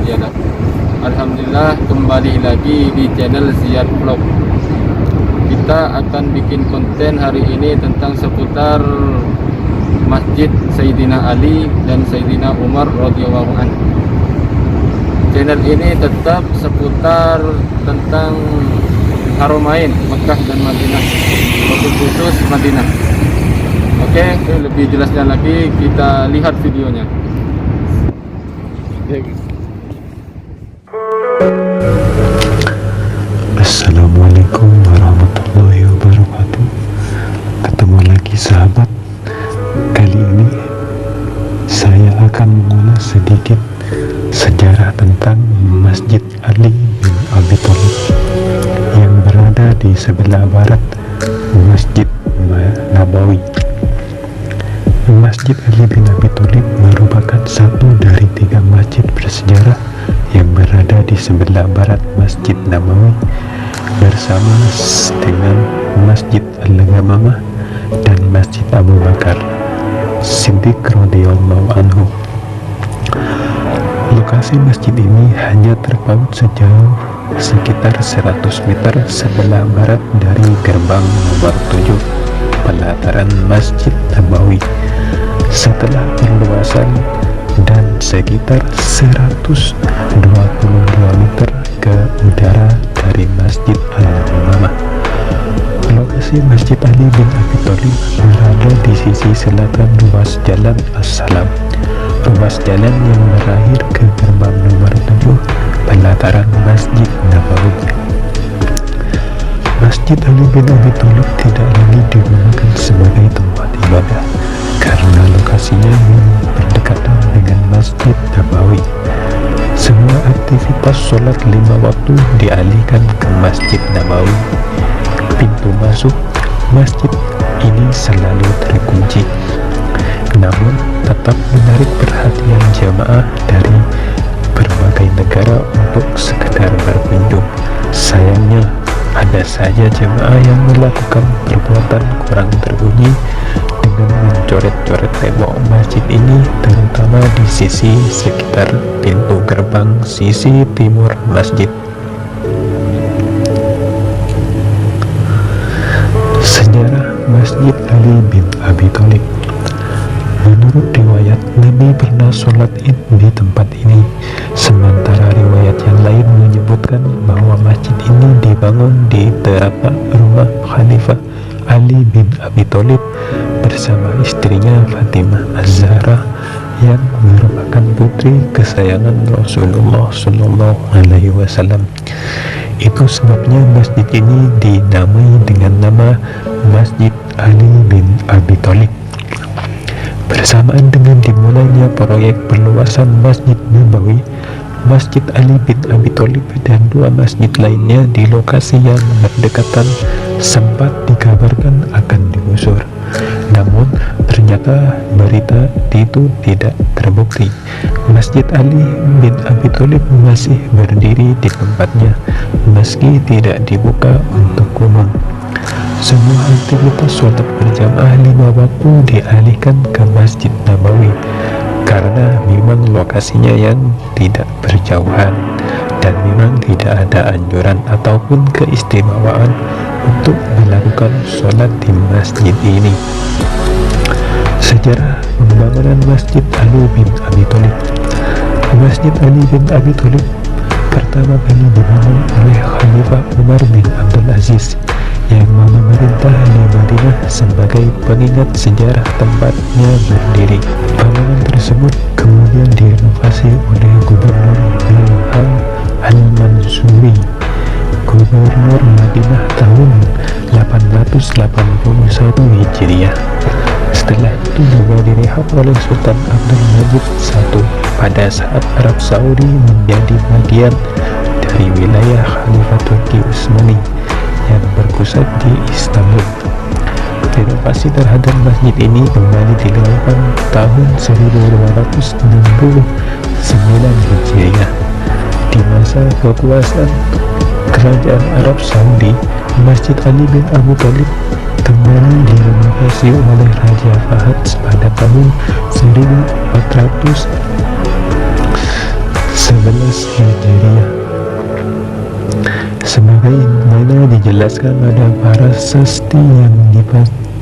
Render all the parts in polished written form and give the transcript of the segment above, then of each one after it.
mutiara. Alhamdulillah, kembali lagi di channel Ziyad Vlog. Kita akan bikin konten hari ini tentang seputar Masjid Sayyidina Ali dan Sayyidina Umar radhiyallahu anhu. Channel ini tetap seputar tentang Haramain Mekah dan Madinah, khusus Madinah. Oke, lebih jelasnya lagi kita lihat videonya. Assalamualaikum warahmatullahi wabarakatuh. Ketemu lagi sahabat. Kali ini saya akan mengulas sedikit sejarah tentang Masjid Ali bin Abi Thalib yang berada di sebelah barat Masjid Nabawi. Masjid Ali bin Abi Thalib merupakan satu dari 3 masjid bersejarah yang berada di sebelah barat Masjid Nabawi bersama dengan Masjid Al-Ghamamah dan Masjid Abu Bakar Siddiq radhiyallahu anhu. Lokasi masjid ini hanya terpaut sejauh sekitar 100 meter sebelah barat dari gerbang nomor 7 pelataran Masjid Nabawi. Setelah perluasan dan sekitar 122 meter ke udara dari Masjid Al-Ghamamah. Lokasi Masjid Ali bin Abi Thalib berada di sisi selatan ruas jalan As-Salam, ruas jalan yang berakhir ke gerbang nomor 7 pelataran Masjid Nabawi. Masjid Ali bin Abi Thalib tidak lagi digunakan sebagai tempat ibadah karena lokasinya yang berdekatan dengan Masjid Nabawi. Semua aktivitas sholat 5 waktu dialihkan ke Masjid Nabawi. Pintu masuk masjid ini selalu terkunci, namun tetap menarik perhatian jamaah dari berbagai negara untuk sekedar berkunjung. Sayangnya, ada saja jemaah yang melakukan perbuatan kurang terbunyi dengan mencoret-coret tembok masjid ini, terutama di sisi sekitar pintu gerbang sisi timur masjid. Sejarah Masjid Ali bin Abi Thalib. Menurut riwayat, Nabi pernah sholat id di tempat ini, sementara riwayat yang lain menyebutkan bahwa masjid ini dibangun di terapak rumah Khalifah Ali bin Abi Thalib bersama istrinya Fatimah Az-Zahra yang merupakan putri kesayangan Rasulullah Shallallahu Alaihi Wasallam. Itu sebabnya masjid ini dinamai dengan nama Masjid Ali bin Abi Thalib. Bersamaan dengan dimulainya proyek perluasan Masjid Nabawi, Masjid Ali bin Abi Thalib dan 2 masjid lainnya di lokasi yang berdekatan sempat dikabarkan akan digusur. Namun ternyata berita itu tidak terbukti. Masjid Ali bin Abi Thalib masih berdiri di tempatnya meski tidak dibuka untuk umum. Semua aktivitas sholat berjamaah 5 waktu dialihkan ke Masjid Nabawi karena memang lokasinya yang tidak berjauhan dan memang tidak ada anjuran ataupun keistimewaan untuk melakukan sholat di masjid ini. Sejarah pembangunan Masjid Ali bin Abi Thalib. Masjid Ali bin Abi Thalib pertama kali dibangun oleh Khalifah Umar bin Abdul Aziz yang memerintah di Madinah sebagai pengingat sejarah tempatnya berdiri. Bangunan tersebut kemudian direnovasi oleh Gubernur Bilham Al-Mansuri, Gubernur Madinah tahun 881 Hijriah. Setelah itu juga direhab oleh Sultan Abdul Majid I pada saat Arab Saudi menjadi bagian dari wilayah Khalifah Turki Utsmani yang berpusat di Istanbul. Renovasi terhadap masjid ini kembali dilakukan tahun 1269 Hijriah. Di masa kekuasaan Kerajaan Arab Saudi, Masjid Ali bin Abi Thalib kembali direnovasi oleh Raja Fahad pada tahun 1411 Hijriah. Sebagaimana dijelaskan pada para sasti yang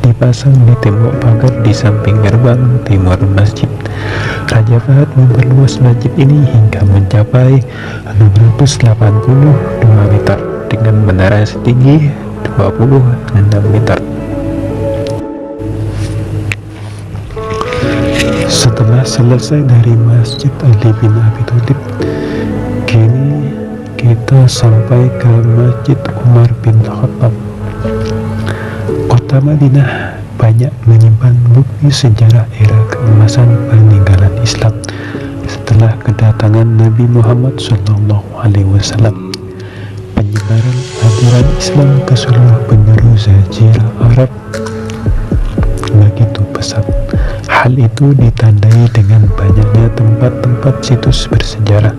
dipasang di tembok pagar di samping gerbang timur masjid. Raja Fahad memperluas masjid ini hingga mencapai 682 meter dengan menara setinggi 26 meter. Setelah selesai dari Masjid Ali bin Abi Thalib, kini kita sampai ke Masjid Umar bin Khattab. Kota Madinah banyak menyimpan bukti sejarah era keemasan peninggalan Islam setelah kedatangan Nabi Muhammad SAW. Penyebaran ajaran Islam ke seluruh penjuru Jazirah Arab begitu pesat. Hal itu ditandai dengan banyaknya tempat-tempat situs bersejarah.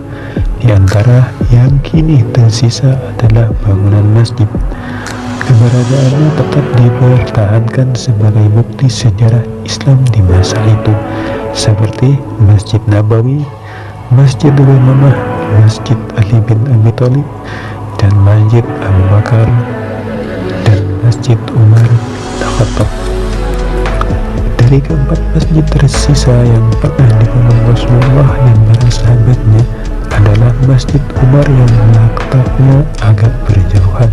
Di antara yang kini tersisa adalah bangunan masjid. Keberadaannya tetap dipertahankan sebagai bukti sejarah Islam di masa itu, seperti Masjid Nabawi, Masjid Umamah, Masjid Ali bin Abi Thalib, dan Masjid Abu Bakar, dan Masjid Umar bin Khattab. Dari keempat masjid tersisa yang pernah dibangun Rasulullah dan para sahabatnya adalah Masjid Umar yang letaknya agak berjauhan,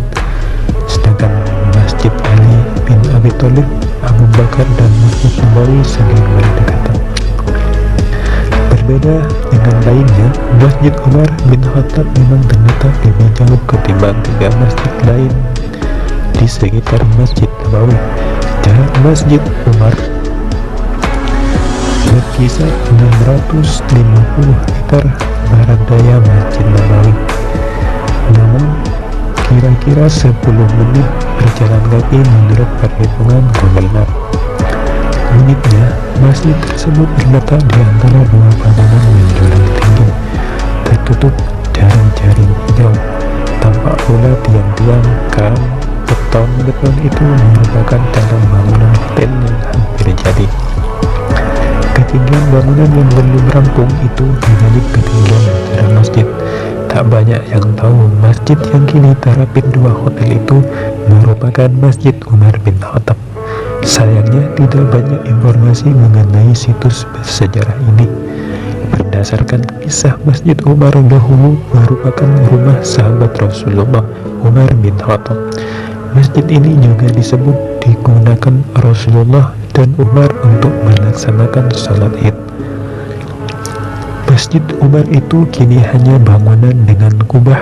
sedangkan Masjid Ali bin Abi Thalib, Abu Bakar, dan Masjid Nabawi saling berdekatan. Berbeda dengan lainnya, Masjid Umar bin Khattab memang terletak lebih jauh ketimbang tiga masjid lain di sekitar Masjid Nabawi. Jarak Masjid Umar berkisar 650 meter barat daya Masjid Nabawi. Namun, kira-kira 10 menit berjalan kaki menurut perhitungan Google Maps. Uniknya, masjid tersebut terletak di antara dua bangunan menjulang tinggi, tertutup jaring-jaring hijau. Tampak pula tiang-tiang kram beton itu merupakan dalam bangunan hotel yang hampir jadi. Ketinggian bangunan yang belum rampung itu dibalik ketinggian acara masjid. Tak banyak yang tahu masjid yang kini terapit dua hotel itu merupakan Masjid Umar bin Khattab. Sayangnya tidak banyak informasi mengenai situs bersejarah ini. Berdasarkan kisah, Masjid Umar dahulu merupakan rumah sahabat Rasulullah, Umar bin Khattab. Masjid ini juga disebut digunakan Rasulullah dan Umar untuk melaksanakan salat Id. Masjid Umar itu kini hanya bangunan dengan kubah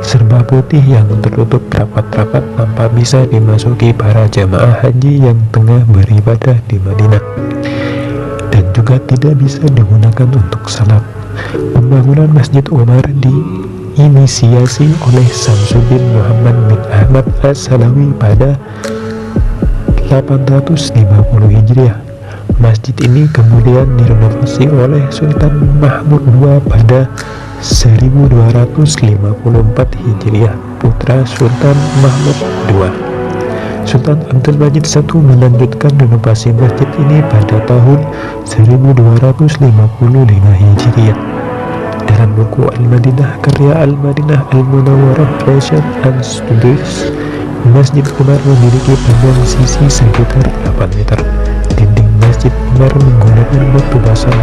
serba putih yang tertutup rapat-rapat tanpa bisa dimasuki para jamaah haji yang tengah beribadah di Madinah, dan juga tidak bisa digunakan untuk salat. Pembangunan Masjid Umar diinisiasi oleh Samsuddin Muhammad bin Ahmad As-Salawi pada 850 Hijriah. Masjid ini kemudian direnovasi oleh Sultan Mahmud II pada 1254 Hijriah, putra Sultan Mahmud II. Sultan Abdul Majid I melanjutkan renovasi masjid ini pada tahun 1255 Hijriah. Dalam buku Al-Madinah karya Al-Madinah Al-Munawwarah Rashad Al-Sudais, Masjid Umar memiliki panjang sisi sekitar 8 meter. Dinding Masjid Umar menggunakan batu basalt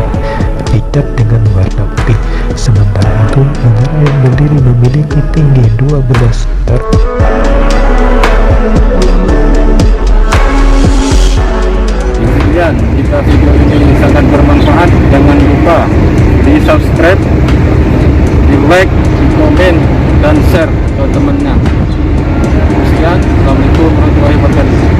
dicat dengan warna putih. Sementara itu, menara yang berdiri memiliki tinggi 12 meter. Sekian, jika video ini sangat bermanfaat, jangan lupa di subscribe, di like, di komen, dan share ke temannya. Sekian, Assalamualaikum warahmatullahi wabarakatuh.